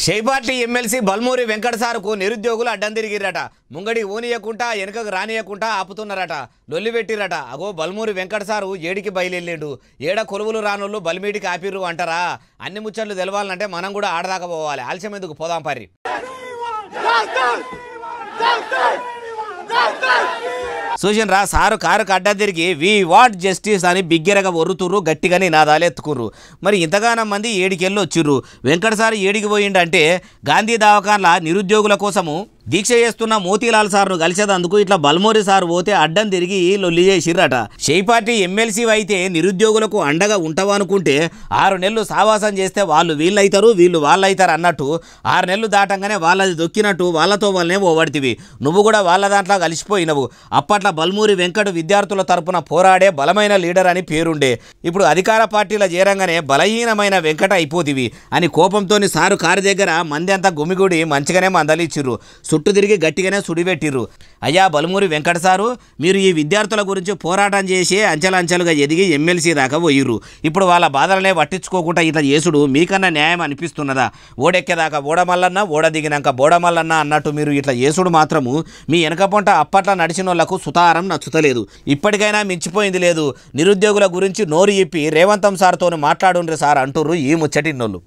షైపార్టీ MLC Balmuri Venkata సారుకు నిరుద్యోగులు అడ్డం తిరిగిరట. ముంగడి ఓనియకుంటా వెనకకు రానియకుంటా ఆపుతున్నారట, లొల్లి పెట్టిరట. అగో బల్మూరి వెంకట సారు ఏడికి బయలుదేరిండు. ఏడ కొలువులు రానోళ్ళు బలిమీటికి ఆపిర్రు అంటారా? అన్ని ముచ్చట్లు తెలవాలంటే మనం కూడా ఆడదాకా పోవాలి. ఆలస్యం ఎందుకు, పోదాం పర్రి. చూసినరా, సారు కారుకు అడ్డం తిరిగి వి వాంట్ జస్టిస్ అని బిగ్గరగా ఒర్రుతుర్రు, గట్టిగానే నినాదాలు ఎత్తుకుర్రు. మరి ఇంతగానం మంది ఏడికెళ్ళి వచ్చిర్రు. వెంకట సారు ఏడికి పోయిండంటే గాంధీ దవాఖాన్ల నిరుద్యోగుల కోసము దీక్ష చేస్తున్న మోతీలాల్ సార్ను కలిసేదందుకు ఇట్లా బల్మూరి సార్ పోతే అడ్డం తిరిగి లొల్లి చేసిర్రట. షైపార్టీ ఎమ్మెల్సీ అయితే నిరుద్యోగులకు అండగా ఉంటావనుకుంటే 6 నెలలు సావాసం చేస్తే వాళ్ళు వీళ్ళైతారు, వీళ్ళు వాళ్ళైతారు అన్నట్టు 6 నెలలు దాటంగానే వాళ్ళది దొక్కినట్టు వాళ్ళతో వాళ్ళనే ఓవడితివి. నువ్వు కూడా వాళ్ళ దాంట్లో కలిసిపోయినవు. అప్పట్లో బల్మూరి వెంకట విద్యార్థుల తరపున పోరాడే బలమైన లీడర్ అని పేరుండే. ఇప్పుడు అధికార పార్టీలో చేరంగానే బలహీనమైన వెంకట అయిపోతివి అని కోపంతోని సారు కారు దగ్గర మంది అంతా గుమిగుడి మంచిగానే మందలిచ్చిర్రు. చుట్టూ తిరిగి గట్టిగానే సుడిపెట్టిర్రు. అయ్యా బల్మూరి వెంకట సారు, మీరు ఈ విద్యార్థుల గురించి పోరాటం చేసి అంచెలంచెలుగా ఎదిగి ఎమ్మెల్సీ దాకా పోయిర్రు. ఇప్పుడు వాళ్ళ బాధలనే పట్టించుకోకుండా ఇట్లా చేసుడు మీకన్నా న్యాయం అనిపిస్తున్నదా? ఓడెక్కేదాకా ఓడమల్లన్నా, ఓడ దిగినాక బోడమల్లన్నా అన్నట్టు మీరు ఇట్లా చేసుడు మాత్రము మీ వెనక పొంట అప్పట్లో నడిచిన వాళ్ళకు సుతారం నచ్చుతలేదు. ఇప్పటికైనా మించిపోయింది లేదు. నిరుద్యోగుల గురించి నోరు ఇప్పి రేవంతం సార్తో మాట్లాడుండ్రి సార్ అంటుర్రు ఈ ముచ్చటిన్నోళ్ళు.